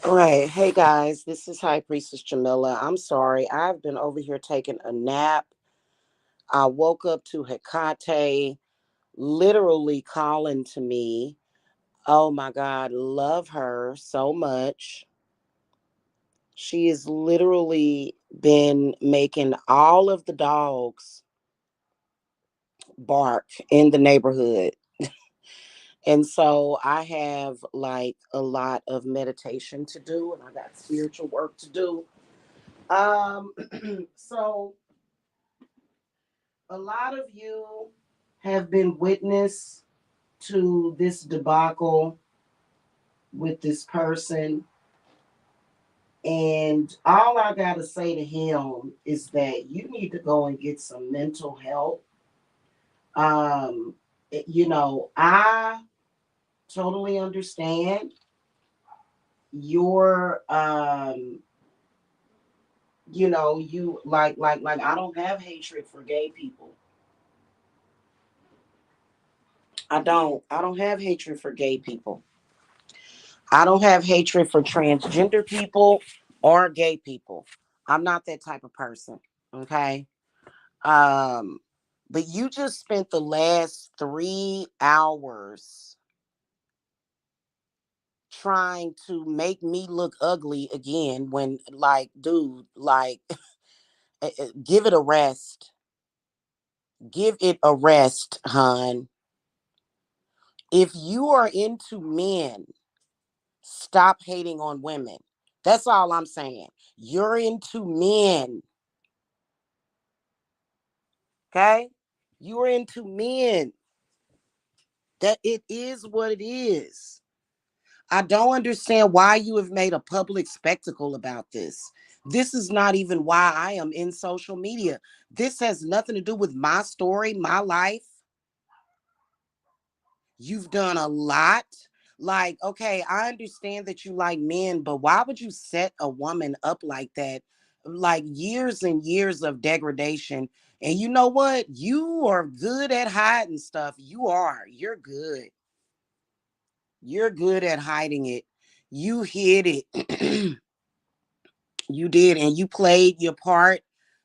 All right. Hey guys, this is High Priestess Jamila. I'm sorry. I've been over here taking a nap. I woke up to Hecate literally calling to me. Oh my God, love her so much. She has literally been making all of the dogs bark in the neighborhood. And so I have like a lot of meditation to do and I got spiritual work to do. Um so a lot of you have been witness to this debacle with this person. And all I got to say to him is that you need to go and get some mental help. Um, I totally understand your, you like, I don't have hatred for gay people. I don't have hatred for gay people. I don't have hatred for transgender people or gay people. I'm not that type of person. Okay. Um, but you just spent the last 3 hours trying to make me look ugly again when, like, dude, like, give it a rest. Give it a rest, hon. If you are into men, stop hating on women. That's all I'm saying. You're into men. Okay? You're into men. That it is what it is. I don't understand why you have made a public spectacle about this. This is not even why I am in social media. This has nothing to do with my story, my life. You've done a lot. Like, okay, I understand that you like men, but why would you set a woman up like that? Like years and years of degradation. And you know what? You are good at hiding stuff. You are. You're good. You're good at hiding it. You hid it. You did. And you played your part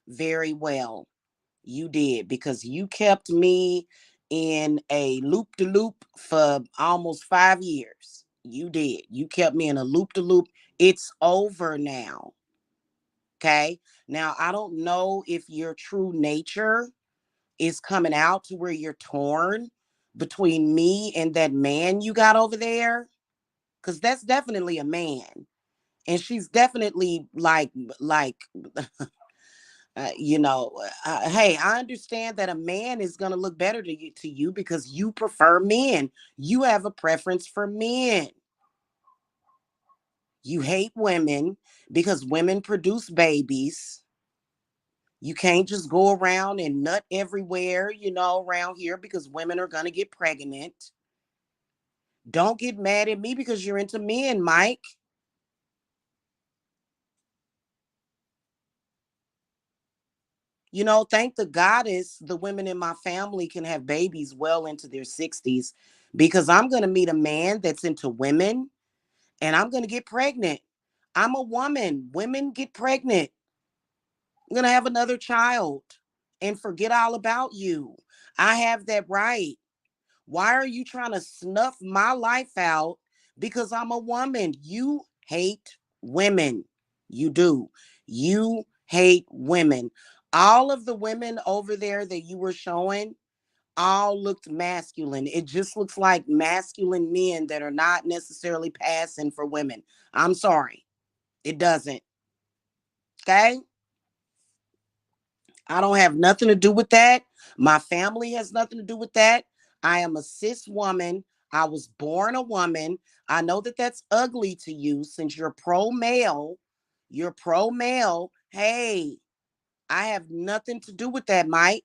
very well. You did because you kept me in a loop de loop for almost 5 years. You did. You kept me in a loop de loop. It's over now. Okay. Now, I don't know if your true nature is coming out to where you're torn between me and that man you got over there. Cause that's definitely a man. And she's definitely like hey, I understand that a man is going to look better to you because you prefer men. You have a preference for men. You hate women because women produce babies. You can't just go around and nut everywhere, around here because women are going to get pregnant. Don't get mad at me because you're into men, Mike. Thank the goddess the women in my family can have babies well into their 60s because I'm going to meet a man that's into women and I'm going to get pregnant. I'm a woman. Women get pregnant. I'm going to have another child and forget all about you. I have that right. Why are you trying to snuff my life out because I'm a woman? You hate women. You do. You hate women. All of the women over there that you were showing all looked masculine. It just looks like masculine men that are not necessarily passing for women. I'm sorry. It doesn't. Okay? I don't have nothing to do with that. My family has nothing to do with that. I am a cis woman. I was born a woman. I know that that's ugly to you since you're pro male. You're pro male. Hey, I have nothing to do with that, Mike.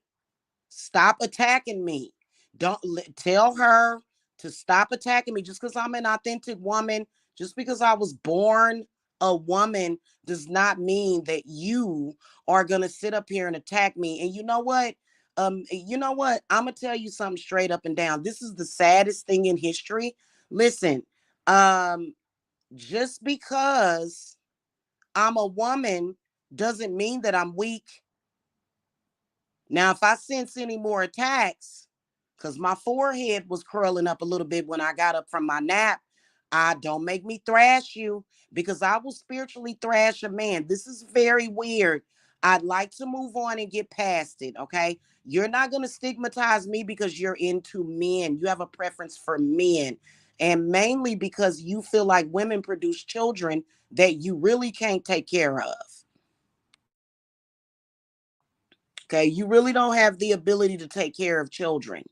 Stop attacking me. Don't tell her to stop attacking me just because I'm an authentic woman, just because I was born a woman does not mean that you are going to sit up here and attack me. And you know what? I'm going to tell you something straight up and down. This is the saddest thing in history. Listen, um Just because I'm a woman doesn't mean that I'm weak. Now, if I sense any more attacks, because my forehead was curling up a little bit when I got up from my nap, I don't make me thrash you because I will spiritually thrash a man. This is very weird. I'd like to move on and get past it. Okay. You're not going to stigmatize me because you're into men. You have a preference for men. And mainly because you feel like women produce children that you really can't take care of. Okay. You really don't have the ability to take care of children.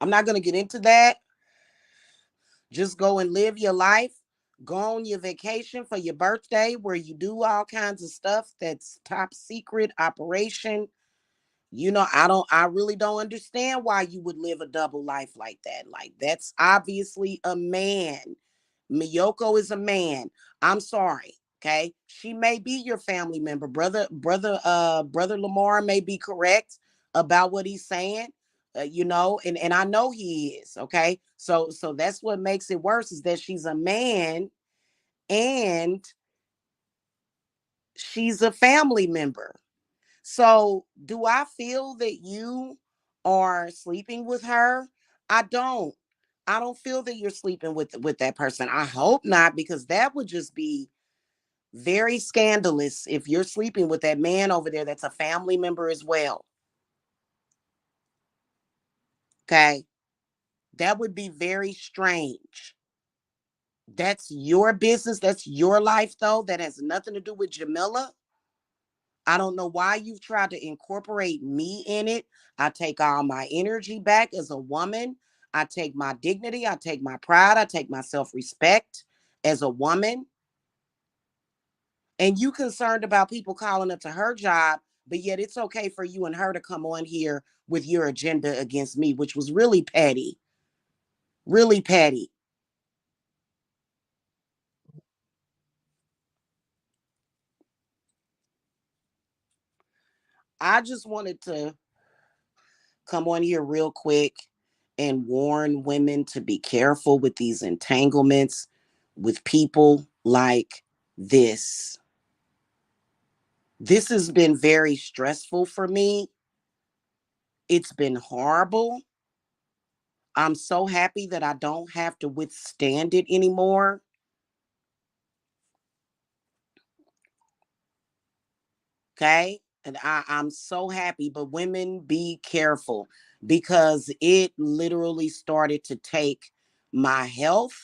I'm not going to get into that. Just go and live your life. Go on your vacation for your birthday where you do all kinds of stuff that's top secret operation. I really don't understand why you would live a double life like that. Like, that's obviously a man. Miyoko is a man. I'm sorry. Okay. She may be your family member. Brother Lamar may be correct about what he's saying. And I know he is. Okay. So that's what makes it worse is that she's a man and she's a family member. So, do I feel that you are sleeping with her? I don't. I don't feel that you're sleeping with that person. I hope not, because that would just be very scandalous if you're sleeping with that man over there that's a family member as well. Okay? That would be very strange. That's your business, that's your life though. That has nothing to do with Jamila. I don't know why you've tried to incorporate me in it. I take all my energy back as a woman. I take my dignity. I take my pride. I take my self respect as a woman. And you concerned about people calling up to her job, but yet it's okay for you and her to come on here with your agenda against me, which was really petty. Really petty. I just wanted to come on here real quick and warn women to be careful with these entanglements with people like this. This has been very stressful for me. It's been horrible. I'm so happy that I don't have to withstand it anymore. Okay. And I'm so happy, but women be careful because it literally started to take my health.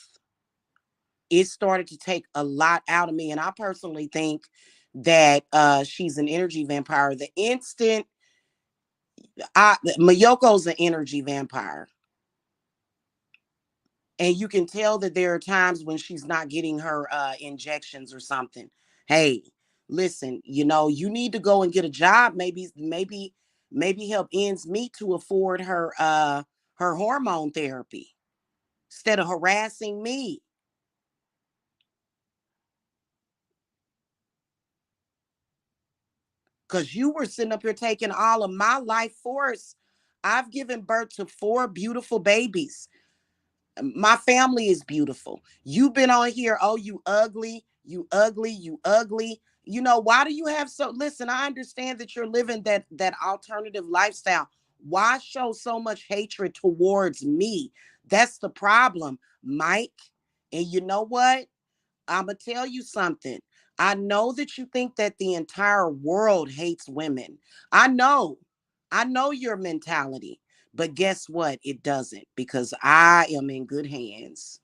It started to take a lot out of me. And I personally think that she's an energy vampire. The instant Miyoko's an energy vampire. And you can tell that there are times when she's not getting her injections or something. Hey, listen, you need to go and get a job, maybe help ends meet to afford her hormone therapy instead of harassing me. Because you were sitting up here taking all of my life force. I've given birth to four beautiful babies. My family is beautiful. You've been on here, oh, you ugly, you ugly, you ugly. Why do you have so listen, I understand that you're living that alternative lifestyle. Why show so much hatred towards me? That's the problem, Mike. And you know what? I'm going to tell you something. I know that you think that the entire world hates women. I know. I know your mentality. But guess what? It doesn't because I am in good hands.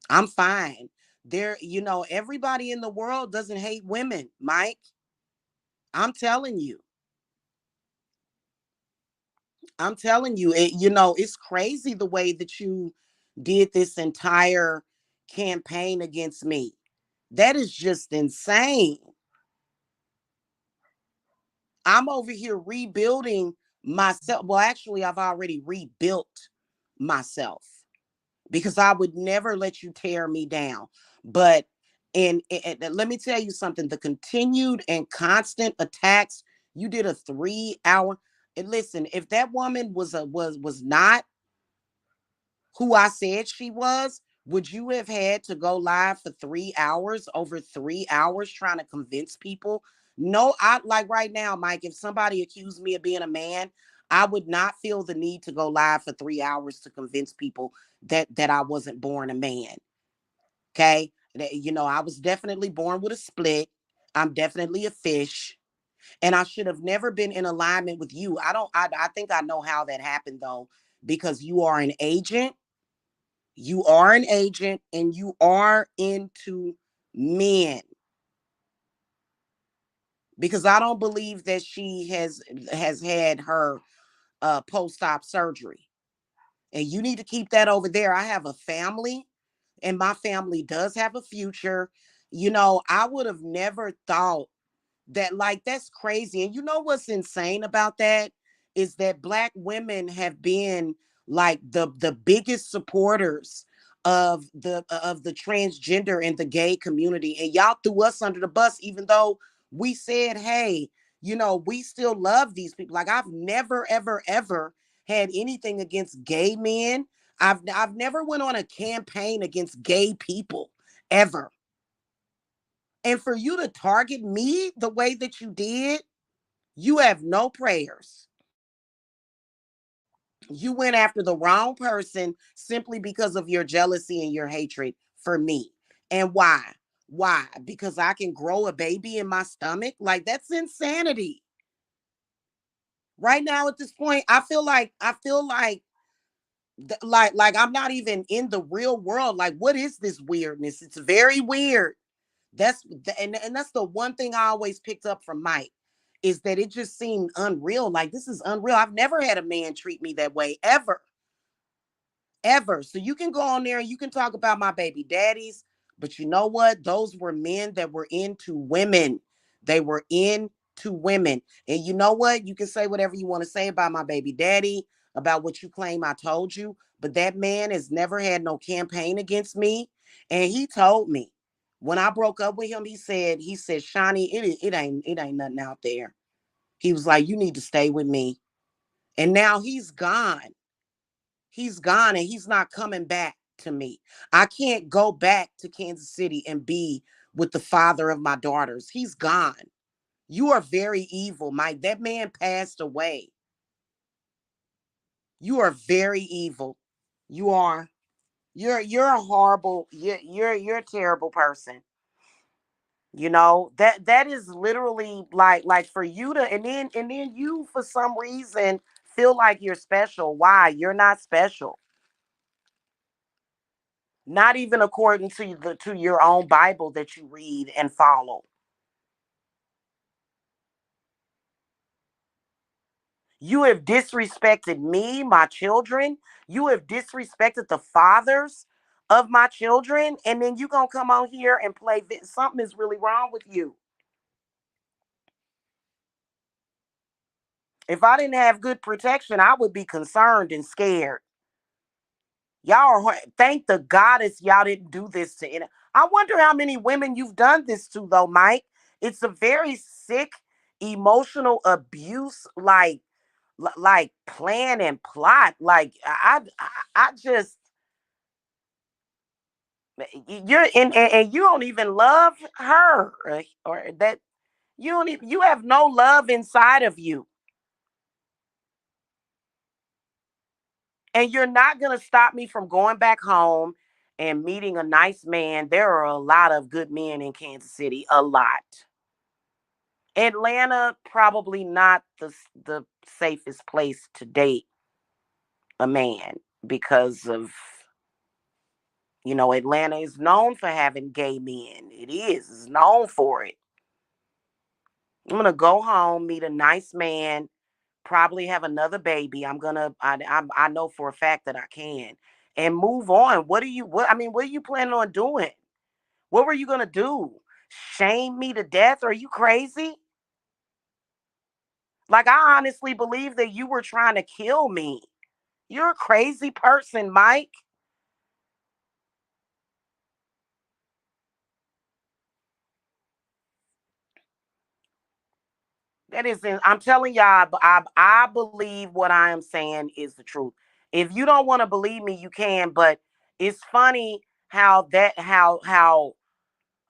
I'm fine. Everybody in the world doesn't hate women, Mike. I'm telling you. I'm telling you. It's crazy the way that you did this entire campaign against me. That is just insane. I'm over here rebuilding myself. Well, actually, I've already rebuilt myself because I would never let you tear me down. But and let me tell you something, the continued and constant attacks, you did a 3 hour. And listen, if that woman was not who I said she was, would you have had to go live for 3 hours, over 3 hours, trying to convince people? No, I like right now, Mike, if somebody accused me of being a man, I would not feel the need to go live for 3 hours to convince people that I wasn't born a man. Okay. I was definitely born with a split. I'm definitely a fish. And I should have never been in alignment with you. I think I know how that happened though, because you are an agent and you are into men, because I don't believe that she has had her post-op surgery, and you need to keep that over there. I have a family, and my family does have a future. I would have never thought that, like, that's crazy. And you know what's insane about that is that black women have been like the biggest supporters of the transgender and the gay community, and y'all threw us under the bus even though we said, hey, we still love these people. Like, I've never ever ever had anything against gay men. I've never went on a campaign against gay people ever. And for you to target me the way that you did, you have no prayers. You went after the wrong person simply because of your jealousy and your hatred for me. And why? Why? Because I can grow a baby in my stomach? Like, that's insanity. Right now at this point, I feel like I'm not even in the real world. Like, what is this weirdness? It's very weird. And that's the one thing I always picked up from Mike, is that it just seemed unreal. Like, this is unreal. I've never had a man treat me that way ever, ever. So you can go on there and you can talk about my baby daddies, but you know what? Those were men that were into women. They were into women. And you know what? You can say whatever you want to say about my baby daddy, about what you claim I told you, but that man has never had no campaign against me. And he told me when I broke up with him, he said, Shawnee, it ain't nothing out there. He was like, you need to stay with me. And now he's gone. He's gone and he's not coming back to me. I can't go back to Kansas City and be with the father of my daughters. He's gone. You are very evil, Mike. That man passed away. You are very evil. You are. You're a horrible. You're a terrible person. That is literally like for you to, and then you for some reason feel like you're special. Why? You're not special. Not even according to your own Bible that you read and follow. You have disrespected me, my children. You have disrespected the fathers of my children, and then you gonna come on here and play something is really wrong with you. If I didn't have good protection, I would be concerned and scared. Y'all thank the goddess y'all didn't do this to any. I wonder how many women you've done this to though, Mike. It's a very sick emotional abuse, like plan and plot. Like I just you're and you don't even love her, or that you don't even, you have no love inside of you. And you're not going to stop me from going back home and meeting a nice man. There are a lot of good men in Kansas City, a lot. Atlanta, probably not the safest place to date a man, because of, Atlanta is known for having gay men. It's known for it. I'm going to go home, meet a nice man, probably have another baby. I know for a fact that I can, and move on. What are you planning on doing? What were you gonna do? Shame me to death? Are you crazy? Like, I honestly believe that you were trying to kill me. You're a crazy person, Mike. That is, I'm telling y'all, I believe what I am saying is the truth. If you don't want to believe me, you can. But it's funny how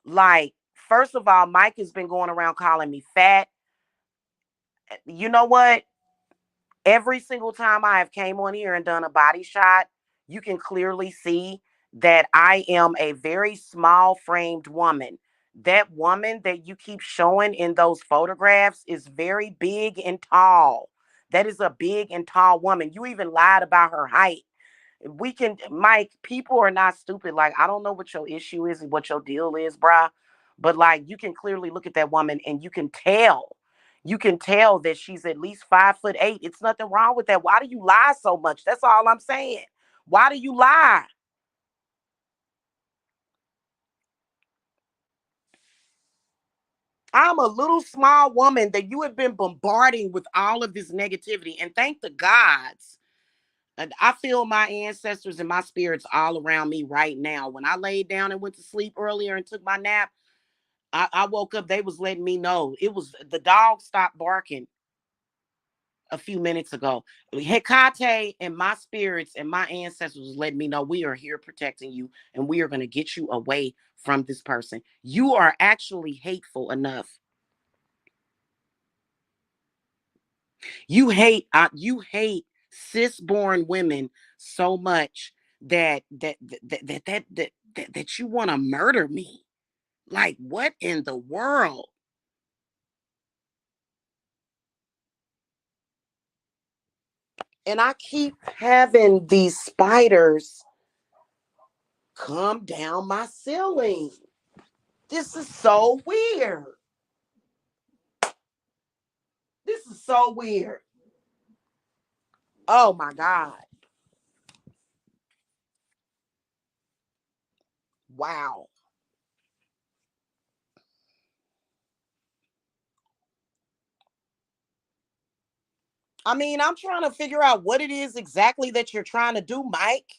like, first of all, Mike has been going around calling me fat. You know what? Every single time I have came on here and done a body shot, you can clearly see that I am a very small framed woman. That woman that you keep showing in those photographs is very big and tall. That is a big and tall woman. You even lied about her height. We can, Mike, people are not stupid. Like, I don't know what your issue is and what your deal is, bruh. But like, you can clearly look at that woman and you can tell that she's at least 5'8". It's nothing wrong with that. Why do you lie so much? That's all I'm saying. Why do you lie? I'm a little small woman that you have been bombarding with all of this negativity. And thank the gods. And I feel my ancestors and my spirits all around me right now. When I laid down and went to sleep earlier and took my nap, I woke up. They was letting me know. It was the dog stopped barking a few minutes ago. Hecate and my spirits and my ancestors was letting me know we are here protecting you and we are going to get you away from this person. You are actually hateful enough. You hate cis-born women so much that you want to murder me. Like, what in the world? And I keep having these spiders come down my ceiling. This is so weird. This is so weird. Oh my God. Wow. I mean, I'm trying to figure out what it is exactly that you're trying to do, Mike.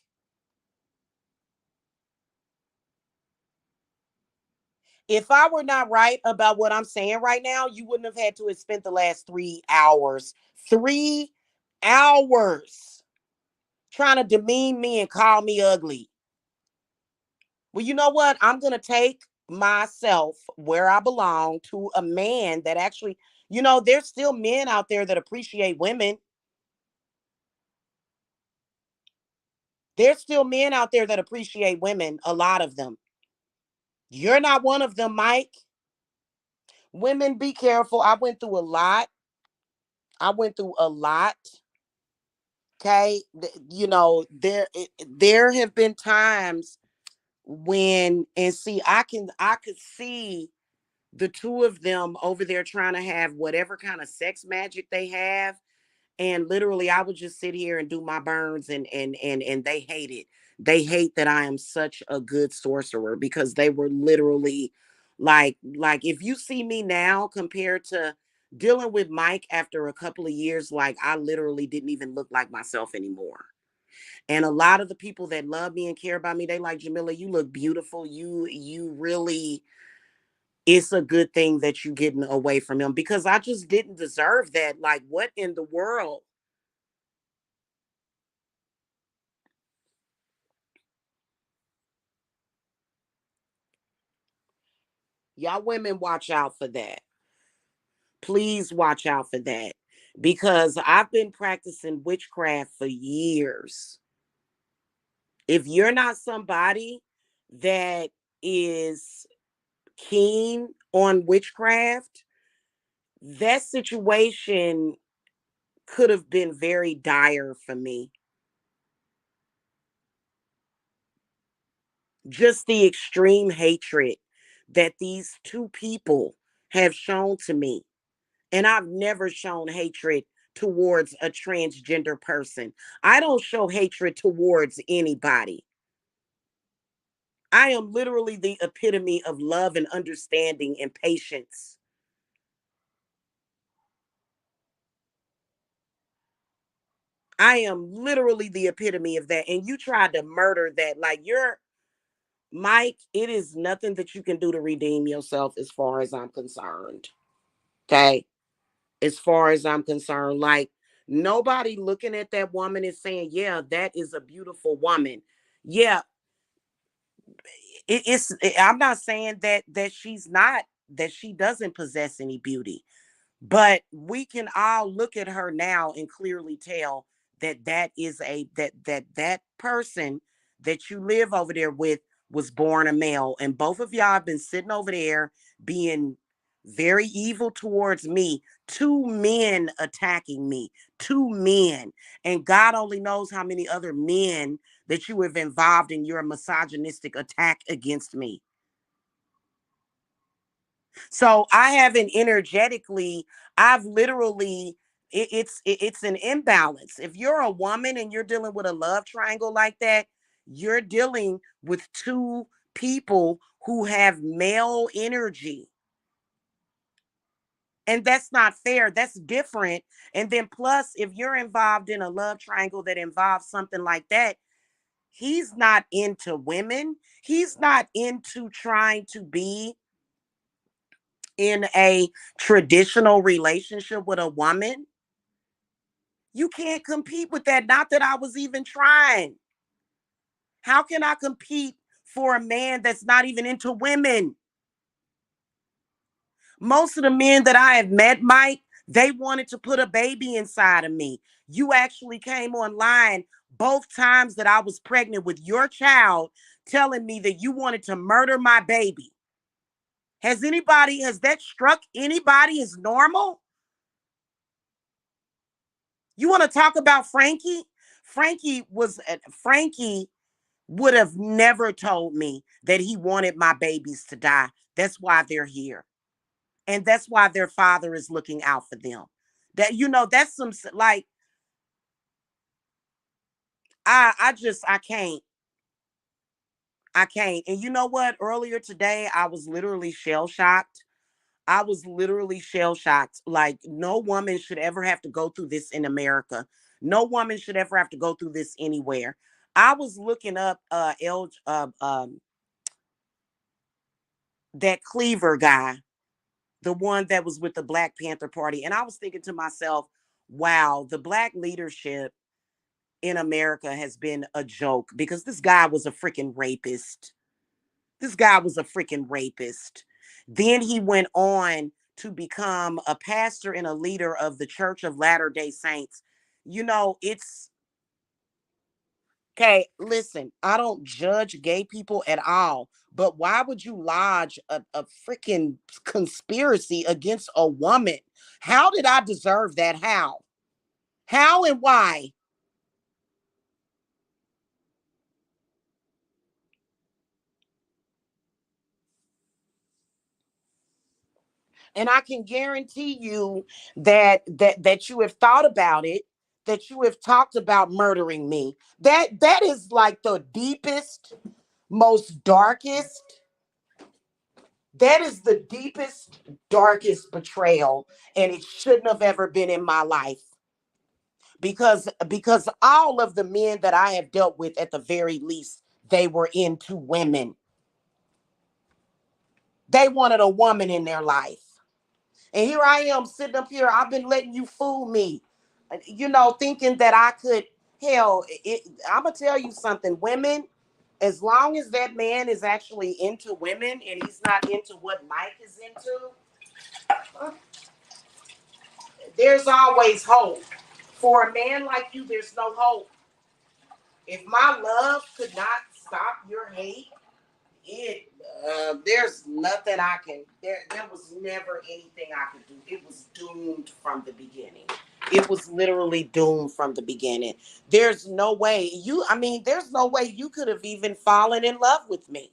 If I were not right about what I'm saying right now, you wouldn't have had to have spent the last 3 hours. 3 hours trying to demean me and call me ugly. Well, you know what? I'm going to take myself where I belong to a man that actually, there's still men out there that appreciate women. There's still men out there that appreciate women, a lot of them. You're not one of them, Mike. Women, be careful. I went through a lot. I went through a lot. Okay. There have been times when, and see, I could see the two of them over there trying to have whatever kind of sex magic they have, and literally I would just sit here and do my burns, and they hate it. They hate that I am such a good sorcerer because they were literally like if you see me now compared to dealing with Mike after a couple of years, like, I literally didn't even look like myself anymore. And a lot of the people that love me and care about me, they like, Jamila, you look beautiful. You really, it's a good thing that you getting away from him because I just didn't deserve that. Like, what in the world? Y'all women watch out for that. Please watch out for that. Because I've been practicing witchcraft for years. If you're not somebody that is keen on witchcraft, that situation could have been very dire for me. Just the extreme hatred that these two people have shown to me. And I've never shown hatred towards a transgender person. I don't show hatred towards anybody. I am literally the epitome of love and understanding and patience. I am literally the epitome of that. And you tried to murder that. Like, you're Mike, it is nothing that you can do to redeem yourself as far as I'm concerned. Okay. as far as I'm concerned. Like, nobody looking at that woman is saying, yeah, that is a beautiful woman. Yeah, I'm not saying that she's not, that she doesn't possess any beauty. But we can all look at her now and clearly tell that that person that you live over there with was born a male. And both of y'all have been sitting over there being very evil towards me. Two men attacking me, two men. And God only knows how many other men that you have involved in your misogynistic attack against me. So I haven't energetically, I've literally, it's an imbalance. If you're a woman and you're dealing with a love triangle like that, you're dealing with two people who have male energy. And that's not fair. That's different. And then plus, if you're involved in a love triangle that involves something like that, he's not into women. He's not into trying to be in a traditional relationship with a woman. You can't compete with that. Not that I was even trying. How can I compete for a man that's not even into women? Most of the men that I have met, Mike, they wanted to put a baby inside of me. You actually came online both times that I was pregnant with your child, telling me that you wanted to murder my baby. Has that struck anybody as normal? You want to talk about Frankie? Frankie would have never told me that he wanted my babies to die. That's why they're here. And that's why their father is looking out for them. That, that's some, like, I can't. I can't. And you know what? Earlier today I was literally shell shocked. I was literally shell shocked. Like, no woman should ever have to go through this in America. No woman should ever have to go through this anywhere. I was looking up that Cleaver guy, the one that was with the Black Panther Party, and I was thinking to myself, wow, the black leadership in America has been a joke, because this guy was a freaking rapist. This guy was a freaking rapist. Then he went on to become a pastor and a leader of the Church of Latter-day Saints. It's okay. Listen, I don't judge gay people at all, but why would you lodge a freaking conspiracy against a woman? How did I deserve that? How? How and why? And I can guarantee you that you have thought about it, that you have talked about murdering me. That is like the deepest, most darkest. That is the deepest, darkest betrayal, and it shouldn't have ever been in my life. Because all of the men that I have dealt with, at the very least, they were into women. They wanted a woman in their life. And here I am sitting up here. I've been letting you fool me, thinking that I could. Hell, I'm going to tell you something. Women, as long as that man is actually into women and he's not into what Mike is into, there's always hope. For a man like you, there's no hope. If my love could not stop your hate, it there's nothing I can, there was never anything I could do. It was doomed from the beginning. It was literally doomed from the beginning. There's no way there's no way you could have even fallen in love with me.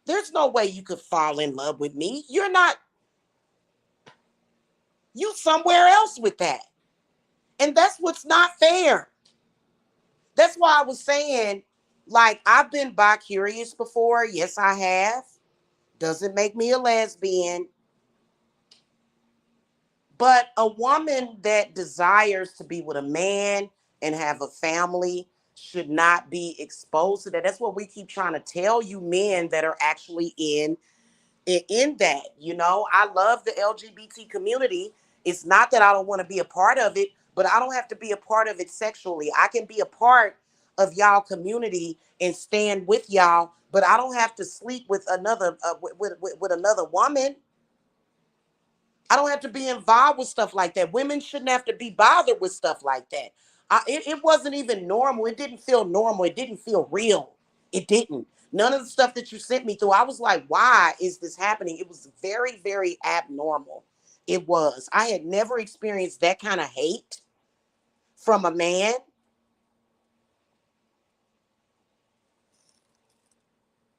There's no way you could fall in love with me. You somewhere else with that. And that's what's not fair. That's why I was saying, like, I've been bi curious before. Yes, I have. Doesn't make me a lesbian. But a woman that desires to be with a man and have a family should not be exposed to that. That's what we keep trying to tell you, men that are actually in in that. I love the LGBT community. It's not that I don't want to be a part of it, but I don't have to be a part of it sexually. I can be a part of y'all community and stand with y'all, but I don't have to sleep with another with another woman. I don't have to be involved with stuff like that. Women shouldn't have to be bothered with stuff like that. It wasn't even normal. It didn't feel normal. It didn't feel real. It didn't. None of the stuff that you sent me through, I was like, why is this happening? It was very, very abnormal. It was. I had never experienced that kind of hate from a man.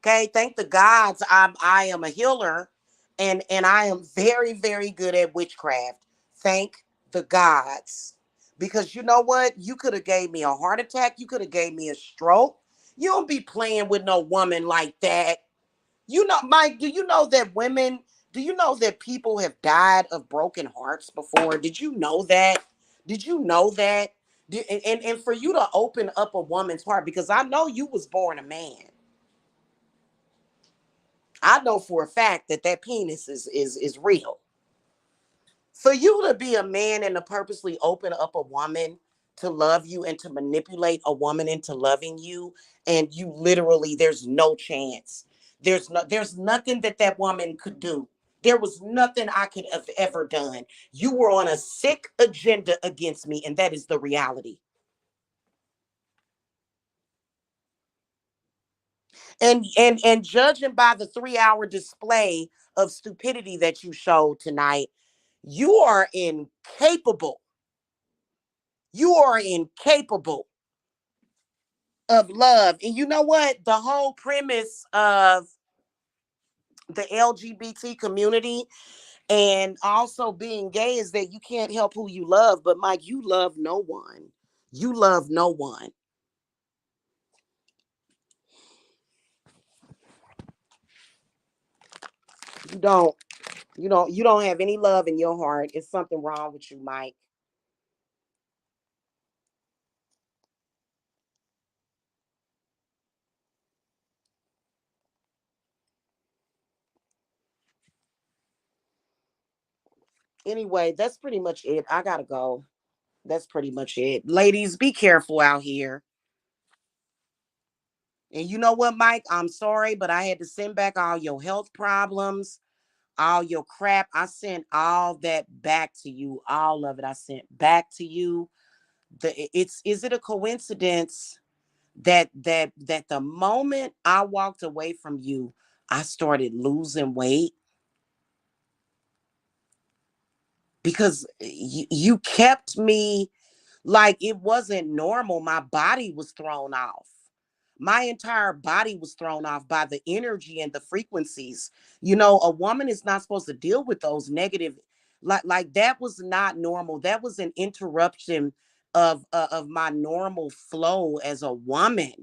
Okay, thank the gods I am a healer, and I am very, very good at witchcraft. Thank the gods. Because you know what? You could have gave me a heart attack, you could have gave me a stroke. You don't be playing with no woman like that. Mike, do you know that people have died of broken hearts before? Did you know that? Did you know that? And for you to open up a woman's heart, because I know you was born a man. I know for a fact that that penis is real. For you to be a man and to purposely open up a woman to love you and to manipulate a woman into loving you, and you literally, there's no chance. There's nothing that that woman could do. There was nothing I could have ever done. You were on a sick agenda against me, and that is the reality. And judging by the 3 hour display of stupidity that you showed tonight, you are incapable. You are incapable of love. And you know what? The whole premise of the LGBT community and also being gay is that you can't help who you love. But Mike, you love no one. You love no one. You don't. You don't have any love in your heart. It's something wrong with you, Mike. Anyway, that's pretty much it. I gotta go. That's pretty much it. Ladies, be careful out here. And you know what, Mike? I'm sorry, but I had to send back all your health problems, all your crap. I sent all that back to you. All of it I sent back to you. It's is it a coincidence that the moment I walked away from you, I started losing weight because you kept me like it wasn't normal. My body was thrown off. My entire body was thrown off by the energy and the frequencies. A woman is not supposed to deal with those negative, like that was not normal. That was an interruption of my normal flow as a woman.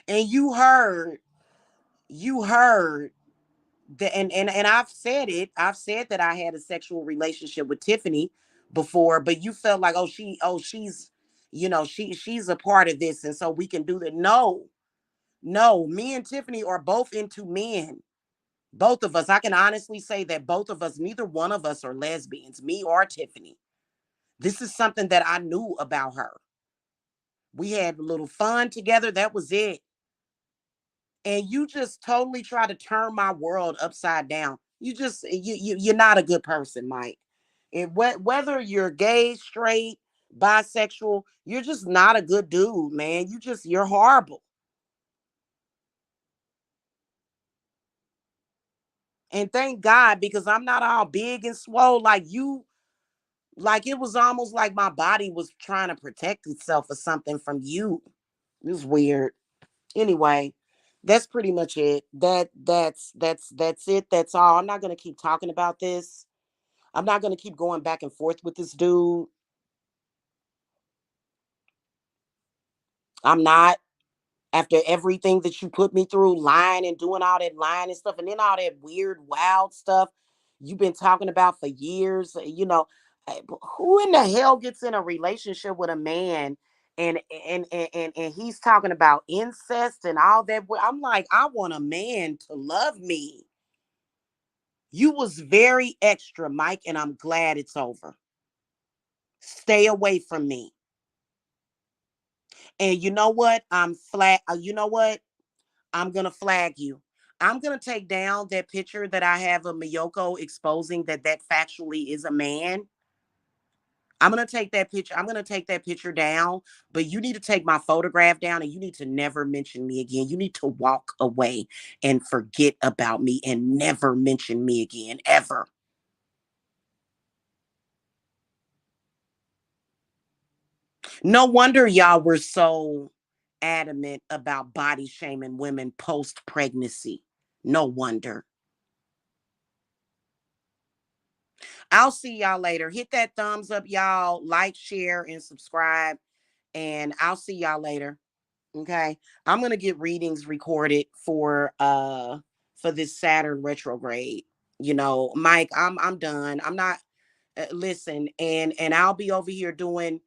And you heard and I've said that I had a sexual relationship with Tiffany before, but you felt like, she's she's a part of this, and so we can do that. No, no, me and Tiffany are both into men. Both of us. I can honestly say that both of us, neither one of us are lesbians, me or Tiffany. This is something that I knew about her. We had a little fun together. That was it. And you just totally try to turn my world upside down. You're not a good person, Mike. And whether you're gay, straight, bisexual, you're just not a good dude, man. You're horrible. And thank God, because I'm not all big and swole like you. Like it was almost like my body was trying to protect itself or something from you. It was weird. Anyway, that's pretty much it. That's it. That's all. I'm not gonna keep talking about this. I'm not gonna keep going back and forth with this dude. I'm not. After everything that you put me through, lying and doing all that lying and stuff, and then all that weird, wild stuff you've been talking about for years. Who in the hell gets in a relationship with a man And he's talking about incest and all that. I'm like, I want a man to love me. You was very extra, Mike, and I'm glad it's over. Stay away from me. And you know what? You know what? I'm gonna flag you. I'm gonna take down that picture that I have of Miyoko exposing that factually is a man. I'm gonna take that picture. I'm gonna take that picture down, but you need to take my photograph down and you need to never mention me again. You need to walk away and forget about me and never mention me again, ever. No wonder y'all were so adamant about body shaming women post pregnancy. No wonder. I'll see y'all later. Hit that thumbs up, y'all. Like, share, and subscribe. And I'll see y'all later. Okay. I'm gonna get readings recorded for this Saturn retrograde. You know, Mike, I'm done. I'm not listen, and I'll be over here doing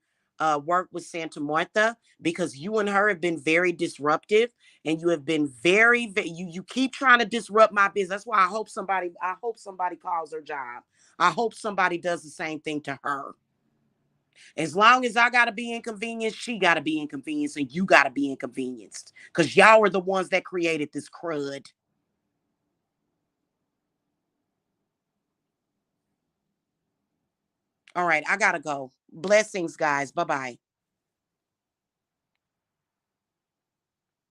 work with Santa Martha because you and her have been very disruptive and you have been you keep trying to disrupt my business. That's why I hope somebody calls her job. I hope somebody does the same thing to her. As long as I gotta be inconvenienced, she gotta be inconvenienced, and you gotta be inconvenienced. Cause y'all are the ones that created this crud. All right, I gotta go. Blessings, guys. Bye bye.